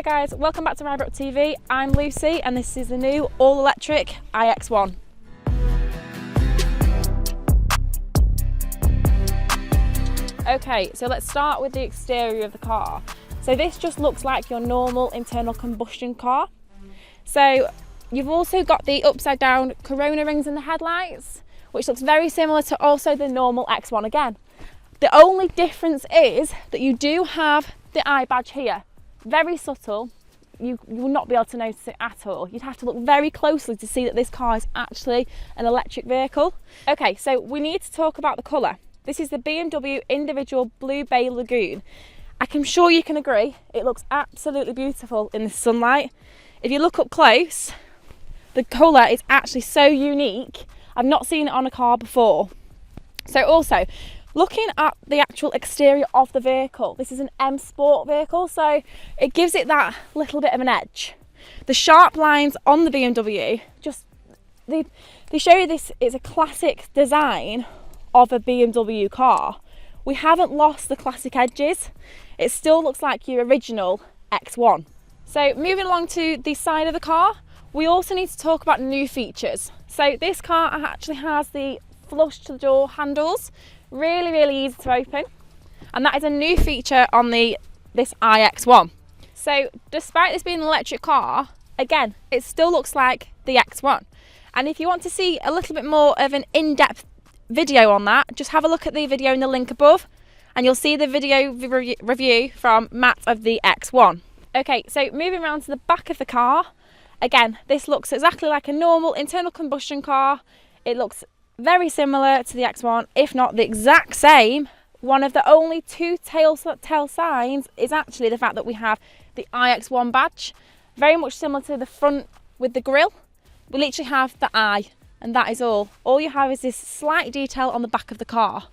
Hi guys, welcome back to Radiates TV. I'm Lucy and this is the new all-electric iX1. Okay, so let's start with the exterior of the car. So this just looks like your normal internal combustion car. So you've also got the upside down corona rings in the headlights, which looks very similar to also the normal X1 again. The only difference is that you do have the I badge here. Very subtle, you will not be able to notice it at all. You'd have to look very closely to see that this car is actually an electric vehicle. Okay, so we need to talk about the colour. This is the BMW individual Blue Bay Lagoon. I'm sure you can agree, it looks absolutely beautiful in the sunlight. If you look up close, the colour is actually so unique. I've not seen it on a car before. So also, looking at the actual exterior of the vehicle, this is an M Sport vehicle, so it gives it that little bit of an edge. The sharp lines on the BMW, they show you this is a classic design of a BMW car. We haven't lost the classic edges. It still looks like your original X1. So moving along to the side of the car, we also need to talk about new features. So this car actually has the flush to the door handles. Really easy to open, and that is a new feature on this iX1. So despite this being an electric car, again, it still looks like the X1. And if you want to see a little bit more of an in-depth video on that, just have a look at the video in the link above and you'll see the video review from Matt of the X1. Okay, so moving around to the back of the car, again, this looks exactly like a normal internal combustion car. It looks very similar to the X1, if not the exact same. One of the only two tell signs is actually the fact that we have the iX1 badge. Very much similar to the front with the grille. We literally have the I, and that is all. All you have is this slight detail on the back of the car.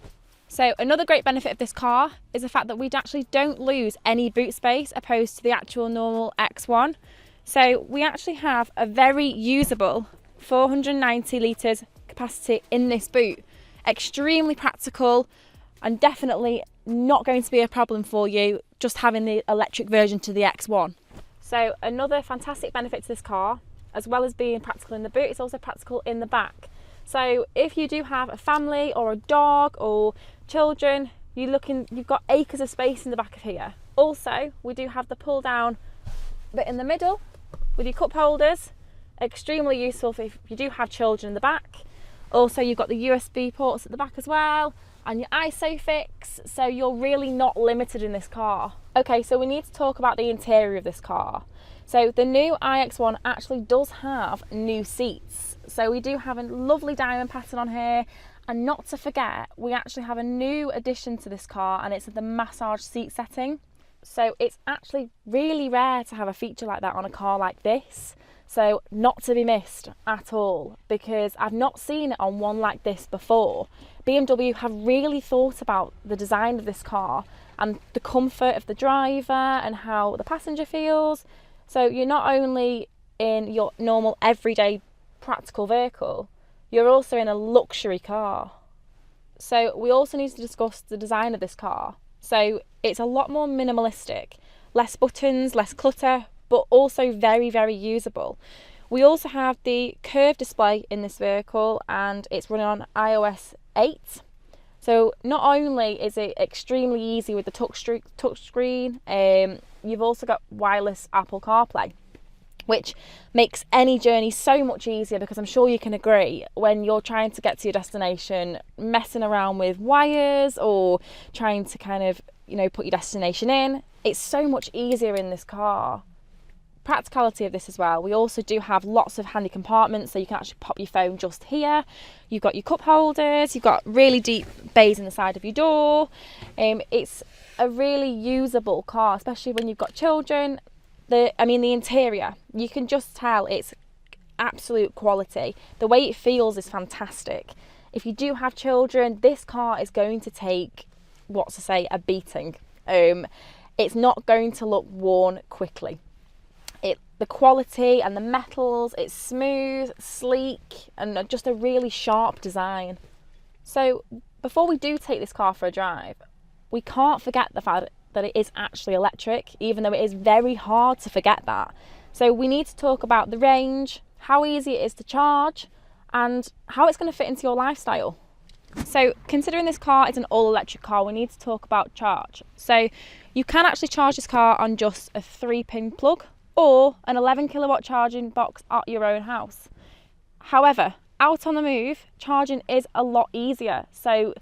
So another great benefit of this car is the fact that we actually don't lose any boot space opposed to the actual normal X1. So we actually have a very usable 490 litres capacity in this boot. Extremely practical and definitely not going to be a problem for you just having the electric version to the X1. So another fantastic benefit to this car, as well as being practical in the boot, it's also practical in the back. So if you do have a family or a dog or children, you've got acres of space in the back of here. Also, we do have the pull down bit in the middle with your cup holders. Extremely useful if you do have children in the back. Also, you've got the USB ports at the back as well, and your ISOFIX, so you're really not limited in this car. Okay, so we need to talk about the interior of this car. So the new iX1 actually does have new seats. So we do have a lovely diamond pattern on here, and not to forget, we actually have a new addition to this car, and it's the massage seat setting. So it's actually really rare to have a feature like that on a car like this. So not to be missed at all, because I've not seen it on one like this before. BMW have really thought about the design of this car and the comfort of the driver and how the passenger feels. So you're not only in your normal everyday practical vehicle, you're also in a luxury car. So we also need to discuss the design of this car. So it's a lot more minimalistic, less buttons, less clutter, but also very usable. We also have the curved display in this vehicle, and it's running on iOS 8. So not only is it extremely easy with the touch screen, you've also got wireless Apple CarPlay, which makes any journey so much easier, because I'm sure you can agree, when you're trying to get to your destination, messing around with wires or trying to kind of, put your destination in, it's so much easier in this car. Practicality of this as well, we also do have lots of handy compartments, so you can actually pop your phone just here. You've got your cup holders, you've got really deep bays in the side of your door. It's a really usable car, especially when you've got children. The interior, you can just tell it's absolute quality. The way it feels is fantastic. If you do have children, this car is going to take, a beating. It's not going to look worn quickly. The quality and the metals, it's smooth, sleek, and just a really sharp design. So before we do take this car for a drive, we can't forget the fact that it is actually electric, even though it is very hard to forget that. So we need to talk about the range, how easy it is to charge, and how it's going to fit into your lifestyle. So considering this car is an all-electric car, we need to talk about charge. So you can actually charge this car on just a 3-pin plug or an 11 kilowatt charging box at your own house. However, out on the move, charging is a lot easier. So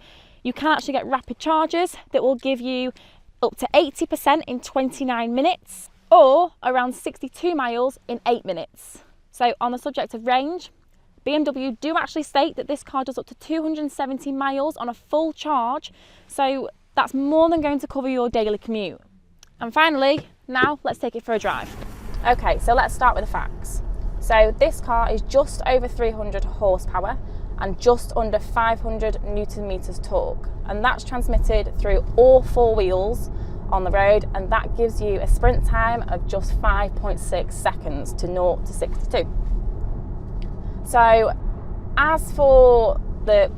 you can actually get rapid chargers that will give you up to 80% in 29 minutes or around 62 miles in 8 minutes. So on the subject of range, BMW do actually state that this car does up to 270 miles on a full charge, so that's more than going to cover your daily commute. And finally, now let's take it for a drive. Okay, so let's start with the facts. So this car is just over 300 horsepower and just under 500 newton meters torque, and that's transmitted through all 4 wheels on the road, and that gives you a sprint time of just 5.6 seconds to 0 to 62. So as for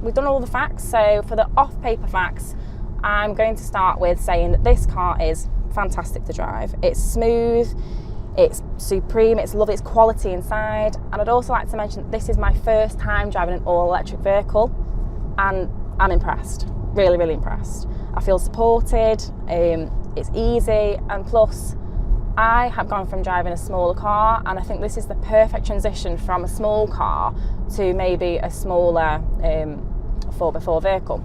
we've done all the facts, so for the off-paper facts, I'm going to start with saying that this car is fantastic to drive. It's smooth, it's supreme, it's lovely, it's quality inside, and I'd also like to mention that this is my first time driving an all-electric vehicle, and I'm impressed, really, really impressed. I feel supported, it's easy, and plus I have gone from driving a smaller car, and I think this is the perfect transition from a small car to maybe a smaller 4x4 vehicle.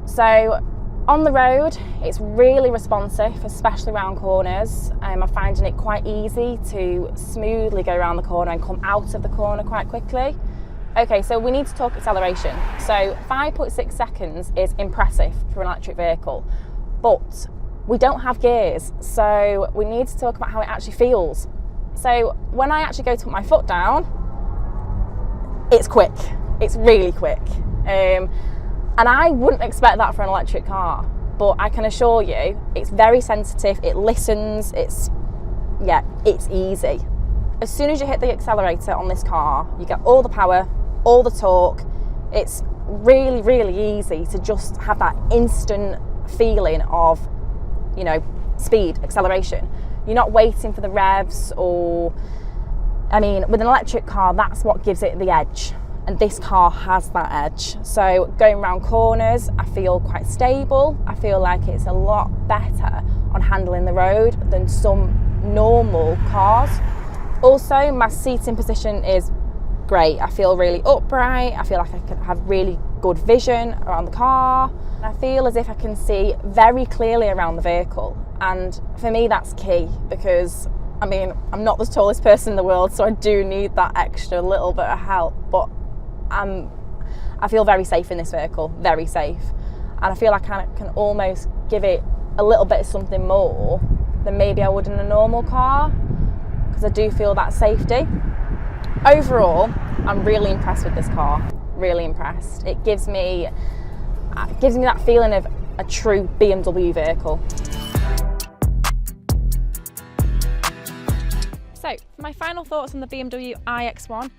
So on the road, it's really responsive, especially around corners. I'm finding it quite easy to smoothly go around the corner and come out of the corner quite quickly. Okay, so we need to talk acceleration. So 5.6 seconds is impressive for an electric vehicle, but we don't have gears, so we need to talk about how it actually feels. So when I actually go to put my foot down, it's quick, it's really quick. And I wouldn't expect that for an electric car, but I can assure you, it's very sensitive, it listens, it's easy. As soon as you hit the accelerator on this car, you get all the power, all the torque. It's really, really easy to just have that instant feeling of, you know, speed, acceleration. You're not waiting for the revs, or, I mean, with an electric car, that's what gives it the edge. And this car has that edge. So going around corners, I feel quite stable. I feel like it's a lot better on handling the road than some normal cars. Also, my seating position is great. I feel really upright. I feel like I can have really good vision around the car. I feel as if I can see very clearly around the vehicle. And for me, that's key, because I mean, I'm not the tallest person in the world, so I do need that extra little bit of help. But I feel very safe in this vehicle, very safe. And I feel like I can almost give it a little bit of something more than maybe I would in a normal car, because I do feel that safety. Overall, I'm really impressed with this car, really impressed. It gives me that feeling of a true BMW vehicle. So, for my final thoughts on the BMW iX1,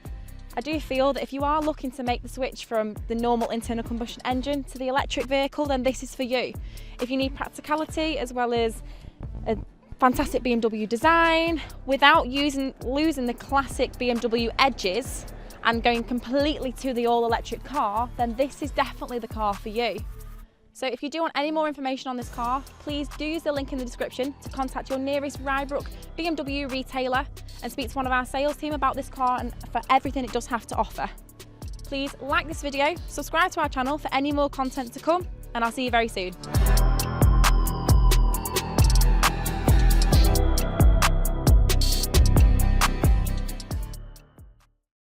I do feel that if you are looking to make the switch from the normal internal combustion engine to the electric vehicle, then this is for you. If you need practicality as well as a fantastic BMW design without losing the classic BMW edges and going completely to the all-electric car, then this is definitely the car for you. So if you do want any more information on this car, please do use the link in the description to contact your nearest Rybrook BMW retailer and speak to one of our sales team about this car and for everything it does have to offer. Please like this video, subscribe to our channel for any more content to come, and I'll see you very soon.